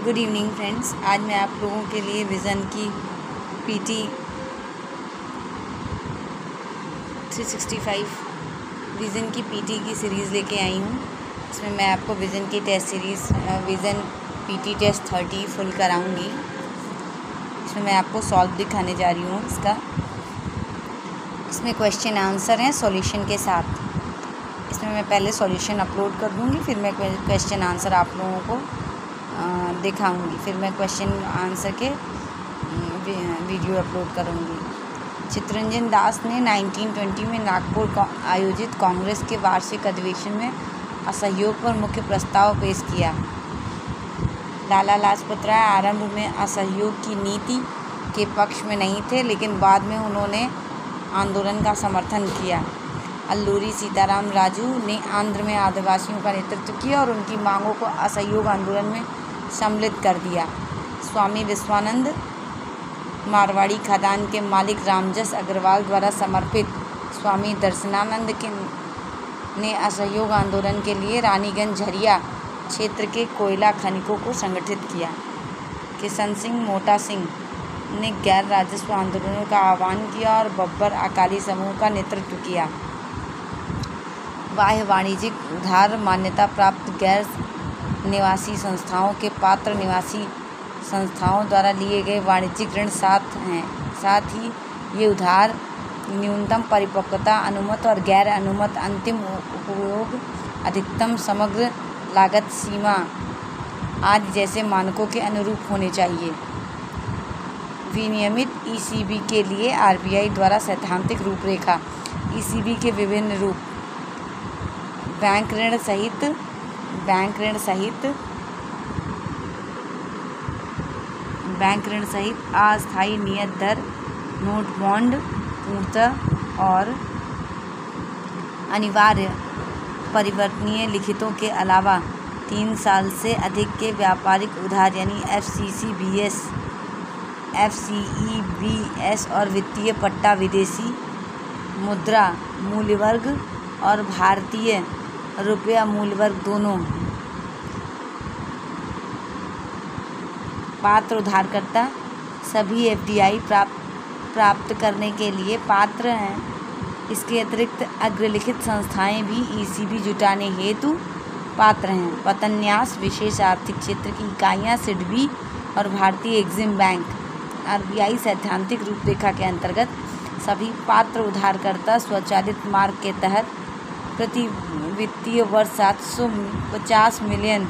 Good evening friends. आज मैं आप लोगों के लिए विज़न की पीटी 365 विज़न की पीटी की सीरीज़ लेके आई हूँ। इसमें मैं आपको विज़न की test series vision PT test 30 full कराऊँगी। इसमें मैं आपको सॉल्व दिखाने जा रही हूँ इसका। इसमें क्वेश्चन आंसर हैं सॉल्यूशन के साथ। इसमें मैं पहले सॉल्यूशन अपलोड कर दूँगी, फिर मैं क्वेश्चन आंसर आप लोगों को दिखाऊंगी, फिर मैं क्वेश्चन आंसर के वीडियो अपलोड करूंगी। चित्तरंजन दास ने 1920 में नागपुर आयोजित कांग्रेस के वार्षिक अधिवेशन में असहयोग पर मुख्य प्रस्ताव पेश किया। लाला लाजपत राय आरंभ में असहयोग की नीति के पक्ष में नहीं थे, लेकिन बाद में उन्होंने आंदोलन का समर्थन किया। अल्लूरी सीताराम राजू ने आंध्र में आदिवासियों का नेतृत्व किया और उनकी मांगों को असहयोग आंदोलन में सम्मिलित कर दिया। स्वामी विश्वानंद मारवाड़ी खदान के मालिक रामजस अग्रवाल द्वारा समर्पित स्वामी दर्शनानंद ने असहयोग आंदोलन के लिए रानीगंज झरिया क्षेत्र के कोयला खनिकों को संगठित किया। किशन सिंह मोटा सिंह ने गैर राजस्व आंदोलनों का आह्वान किया और बब्बर अकाली समूह का नेतृत्व किया। बाह्य वाणिज्यिक उधार मान्यता प्राप्त गैर निवासी संस्थाओं के पात्र निवासी संस्थाओं द्वारा लिए गए वाणिज्यिक ऋण साथ ही ये उधार न्यूनतम परिपक्वता अनुमत और गैर अनुमत अंतिम उपयोग अधिकतम समग्र लागत सीमा आदि जैसे मानकों के अनुरूप होने चाहिए। विनियमित ईसीबी के लिए आरबीआई द्वारा सैद्धांतिक रूपरेखा। ईसीबी के विभिन्न रूप: बैंक ऋण सहित अस्थायी नियत दर नोट बॉन्ड पूर्णतः और अनिवार्य परिवर्तनीय लिखितों के अलावा 3 साल से अधिक के व्यापारिक उधार यानी एफसीईबीएस और वित्तीय पट्टा विदेशी मुद्रा मूल्यवर्ग और भारतीय रुपया मूल्यवर्ग दोनों। पात्र उधारकर्ता सभी एफडीआई प्राप्त करने के लिए पात्र हैं। इसके अतिरिक्त अग्रलिखित संस्थाएं भी ईसीबी जुटाने हेतु पात्र हैं। पतन्यास विशेष आर्थिक क्षेत्र की इकाइयां सिडबी और भारतीय एग्जिम बैंक। आरबीआई सैद्धांतिक रूपरेखा के अंतर्गत सभी पात्र उधारकर्ता स्वचालित मार्ग के तहत प्रति वित्तीय वर्ष 750 मिलियन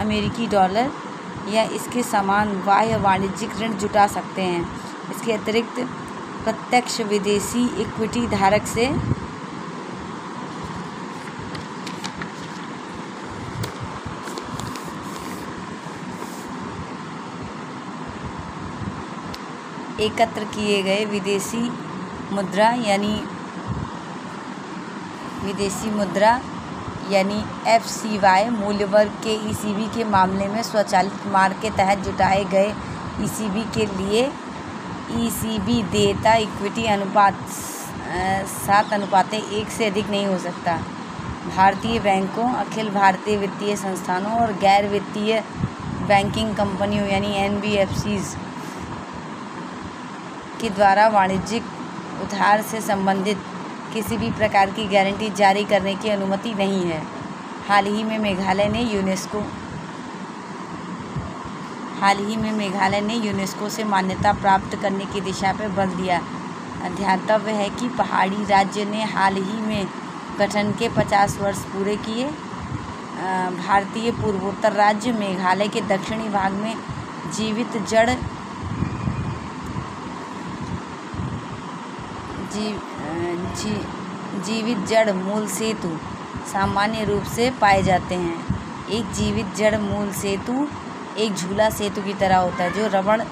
अमेरिकी डॉलर या इसके समान बाह्य वाणिज्यिक ऋण जुटा सकते हैं। इसके अतिरिक्त प्रत्यक्ष विदेशी इक्विटी धारक से एकत्र किए गए विदेशी मुद्रा यानी एफसीवाई मूल्यवर्ग के ईसीबी के मामले में स्वचालित मार्ग के तहत जुटाए गए ईसीबी के लिए ईसीबी देयता इक्विटी अनुपात 7:1 से अधिक नहीं हो सकता। भारतीय बैंकों, अखिल भारतीय वित्तीय संस्थानों और गैर वित्तीय बैंकिंग कंपनियों यानी एनबीएफसीज के द्वारा वाणिज्यिक उधार से संबंधित किसी भी प्रकार की गारंटी जारी करने की अनुमति नहीं है। हाल ही में मेघालय ने यूनेस्को से मान्यता प्राप्त करने की दिशा में बल दिया। ध्यातव्य है कि पहाड़ी राज्य ने हाल ही में गठन के 50 वर्ष पूरे किए। भारतीय पूर्वोत्तर राज्य मेघालय के दक्षिणी भाग में जीवित जड़ मूल सेतु सामान्य रूप से पाए जाते हैं। एक जीवित जड़ मूल सेतु एक झूला सेतु की तरह होता है जो रबड़